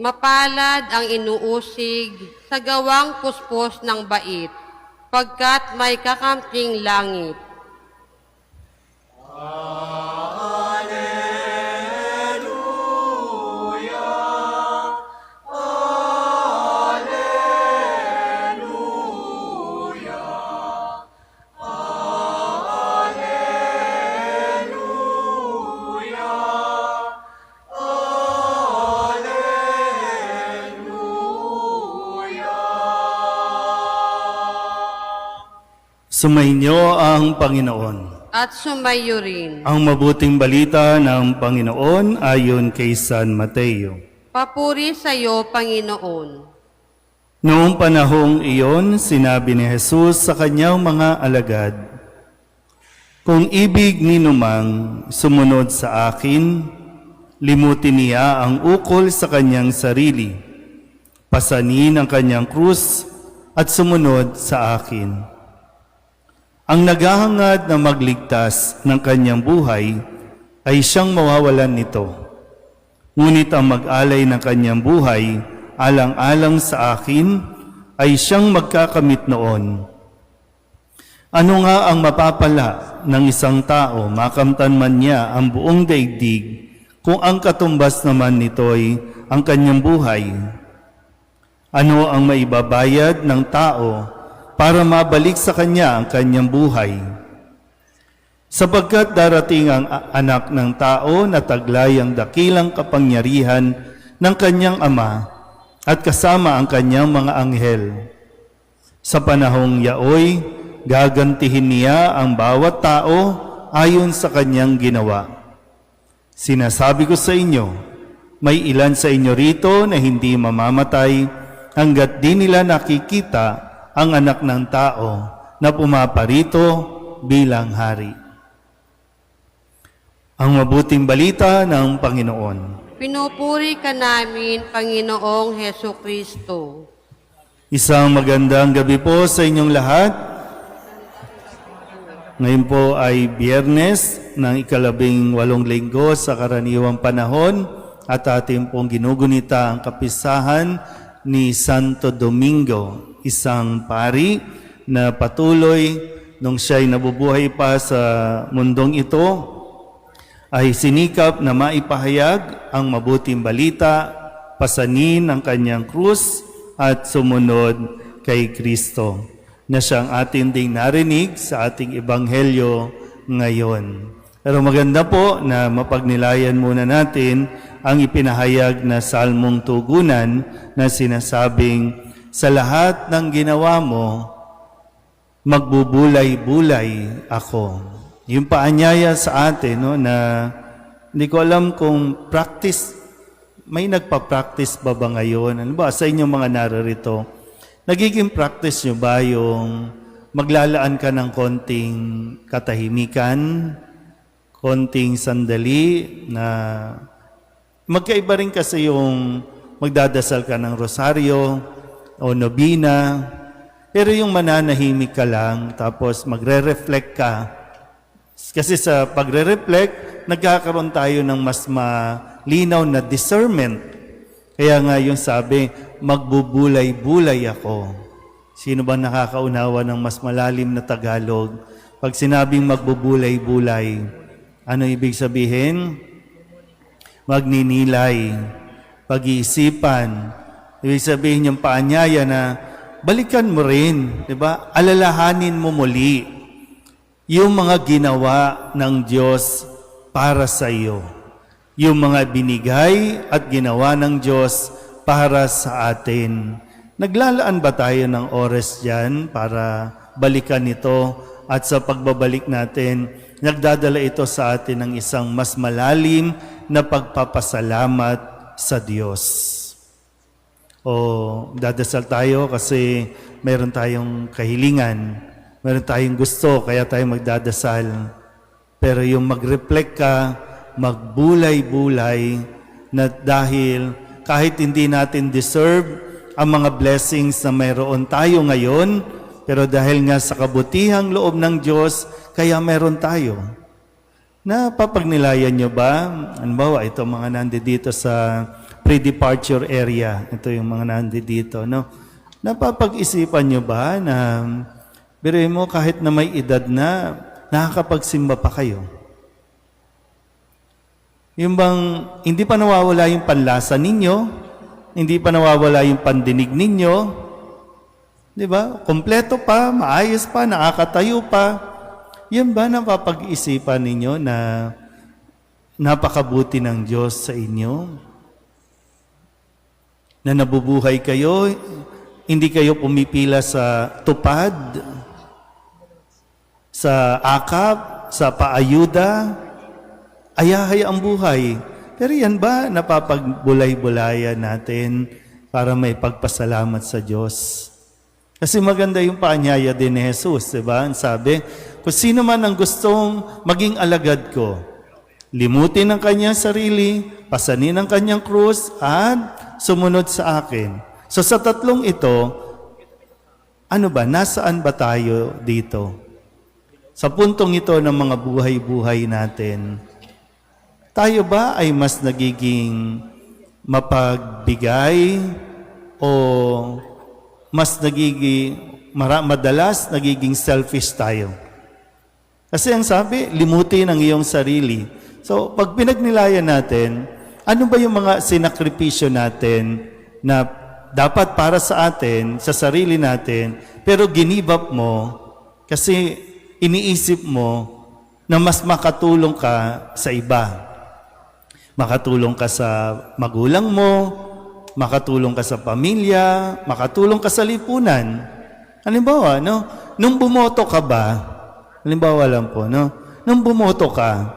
Mapalad ang inuusig sa gawang puspos ng bait, pagkat may kakamping langit. Sumainyo ang Panginoon. At sumayo rin. Ang mabuting balita ng Panginoon ayon kay San Mateo. Papuri sa iyo, Panginoon. Noong panahong iyon, sinabi ni Jesus sa kanyang mga alagad, "Kung ibig ninumang sumunod sa akin, limutin niya ang ukol sa kanyang sarili, pasanin ang kanyang krus at sumunod sa akin. Ang naghahangad na magligtas ng kanyang buhay ay siyang mawawalan nito. Ngunit ang mag-alay ng kanyang buhay alang-alang sa akin ay siyang magkakamit noon. Ano nga ang mapapala ng isang tao makamtan man niya ang buong daigdig kung ang katumbas naman nito'y ang kanyang buhay? Ano ang maibabayad ng tao para mabalik sa kanya ang kanyang buhay? Sapagkat darating ang anak ng tao na taglay ang dakilang kapangyarihan ng kanyang ama at kasama ang kanyang mga anghel. Sa panahong yaoy, gagantihin niya ang bawat tao ayon sa kanyang ginawa. Sinasabi ko sa inyo, may ilan sa inyo rito na hindi mamamatay hanggat di nila nakikita ang anak ng tao na pumaparito bilang hari." Ang mabuting balita ng Panginoon. Pinupuri ka namin, Panginoong Heso Kristo. Isang magandang gabi po sa inyong lahat. Ngayon po ay Biyernes ng ika-18 linggo sa karaniwang panahon at ating pong ginugunita ang kapisahan ni Santo Domingo, isang pari na patuloy nung siya'y nabubuhay pa sa mundong ito ay sinikap na maipahayag ang mabuting balita, pasanin ang kanyang krus at sumunod kay Kristo, na siyang ating ding narinig sa ating ebanghelyo ngayon. Pero maganda po na mapagnilayan muna natin ang ipinahayag na salmong tugunan na sinasabing, "Sa lahat ng ginawa mo, magbubulay-bulay ako." Yung paanyaya sa atin, no, na hindi ko alam kung may nagpa-practice ba ngayon? Ano ba sa inyong mga nararito? Nagiging practice nyo ba yung maglalaan ka ng konting katahimikan, konting sandali na magkaiba rin kasi yung magdadasal ka ng rosaryo o nobina, pero yung mananahimik ka lang tapos magre-reflect ka. Kasi sa pagre-reflect, nagkakaroon tayo ng mas malinaw na discernment. Kaya nga yung sabi, magbubulay-bulay ako. Sino ba nakakaunawa ng mas malalim na Tagalog? Pag sinabing magbubulay-bulay, ano ibig sabihin? Magninilay, pag-iisipan. Ibig sabihin yung paanyaya na balikan mo rin, di ba? Alalahanin mo muli yung mga ginawa ng Diyos para sa iyo. Yung mga binigay at ginawa ng Diyos para sa atin. Naglalaan ba tayo ng oras dyan para balikan ito? At sa pagbabalik natin, nagdadala ito sa atin ng isang mas malalim na pagpapasalamat sa Diyos. O dadasal tayo kasi mayroon tayong kahilingan. Meron tayong gusto, kaya tayo magdadasal. Pero yung mag-reflect ka, magbulay-bulay, na dahil kahit hindi natin deserve ang mga blessings na mayroon tayo ngayon, pero dahil nga sa kabutihang loob ng Diyos, kaya meron tayo. Napapagnilayan nyo ba? Halimbawa, ito mga nandito sa pre-departure area. Ito yung mga nandito, no? Napapag-isipan nyo ba na, biruin mo kahit na may edad na, nakakapagsimba pa kayo? Yung bang hindi pa nawawala yung panlasa ninyo, hindi pa nawawala yung pandinig ninyo, di ba? Kompleto pa, maayos pa, nakakatayo pa. Yan ba napapag-isipan ninyo na napakabuti ng Diyos sa inyo? Na nabubuhay kayo, hindi kayo pumipila sa tupad, sa akap, sa paayuda, ayahay ang buhay. Pero yan ba napapagbulay-bulayan natin para may pagpasalamat sa Diyos? Kasi maganda yung paanyaya din ni Jesus, di ba? Ang sabi, kung sino man ang gustong maging alagad ko, limutin ang kanyang sarili, pasanin ang kanyang krus, at sumunod sa akin. So sa tatlong ito, ano ba, nasaan ba tayo dito? Sa puntong ito ng mga buhay-buhay natin, tayo ba ay mas nagiging mapagbigay o mas madalas nagiging selfish tayo? Kasi ang sabi, limutin ang iyong sarili. So, pag pinagnilayan natin, ano ba yung mga sinakripisyo natin na dapat para sa atin, sa sarili natin, pero ginibap mo kasi iniisip mo na mas makatulong ka sa iba. Makatulong ka sa magulang mo, makatulong ka sa pamilya, makatulong ka sa lipunan. Halimbawa, no? Nung bumoto ka ba, halimbawa lang po, no? Nung bumoto ka,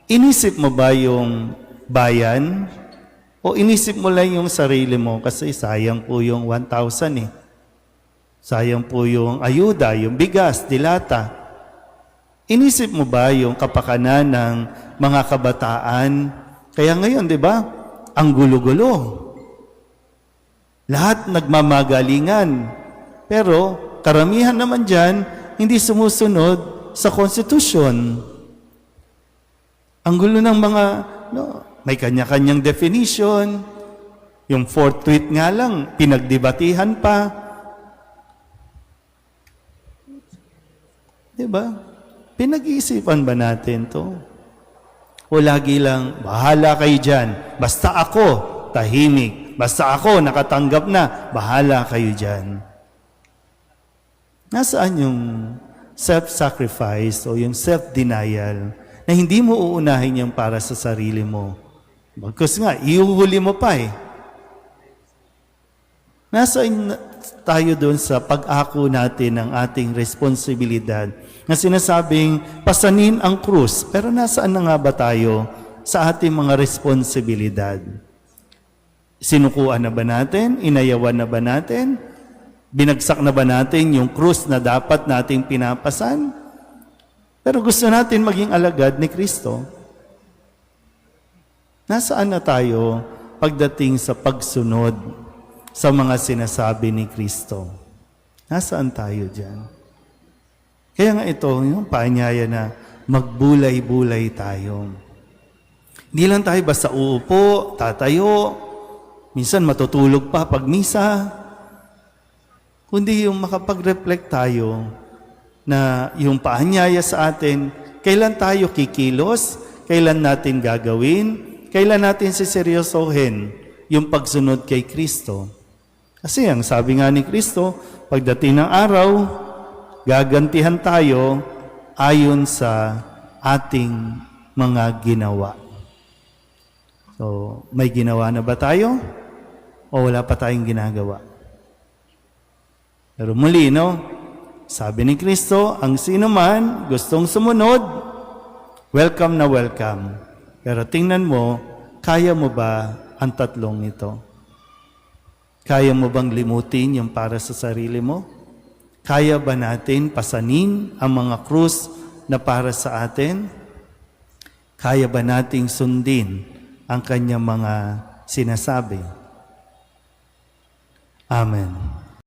inisip mo ba yung bayan? O inisip mo lang yung sarili mo? Kasi sayang po yung 1,000 eh. Sayang po yung ayuda, yung bigas, dilata. Inisip mo ba yung kapakanan ng mga kabataan? Kaya ngayon, di ba, ang gulo-gulo. Lahat nagmamagalingan. Pero karamihan naman dyan, hindi sumusunod sa konstitusyon. Ang gulo ng mga, may kanya-kanyang definition. Yung fourth tweet nga lang, pinagdebatihan pa. Di ba? Pinag-iisipan ba natin to? O lagi lang, bahala kayo dyan. Basta ako, tahimik. Basta ako, nakatanggap na. Bahala kayo dyan. Nasaan yung self-sacrifice o yung self-denial na hindi mo uunahin yung para sa sarili mo? Bagkus nga, iuhuli mo pa eh. Nasaan tayo doon sa pag-ako natin ng ating responsibilidad na sinasabing pasanin ang krus. Pero nasaan na nga ba tayo sa ating mga responsibilidad? Sinukuan na ba natin? Inayawan na ba natin? Binagsak na ba natin yung krus na dapat nating pinapasan? Pero gusto natin maging alagad ni Kristo. Nasaan na tayo pagdating sa pagsunod sa mga sinasabi ni Kristo? Nasaan tayo dyan? Kaya nga ito, yung paanyaya na magbulay-bulay tayo. Hindi lang tayo basta uupo, tatayo, minsan matutulog pa pag misa, kundi yung makapag-reflect tayo na yung paanyaya sa atin, kailan tayo kikilos, kailan natin gagawin, kailan natin siseryosohin yung pagsunod kay Kristo. Kasi ang sabi nga ni Kristo, pagdating ng araw, gagantihan tayo ayon sa ating mga ginawa. So, may ginawa na ba tayo? O wala pa tayong ginagawa? Pero muli, no? Sabi ni Kristo, ang sino man gustong sumunod, welcome na welcome. Pero tingnan mo, kaya mo ba ang tatlong ito? Kaya mo bang limutin yung para sa sarili mo? Kaya ba natin pasanin ang mga krus na para sa atin? Kaya ba nating sundin ang kanyang mga sinasabi? Amen.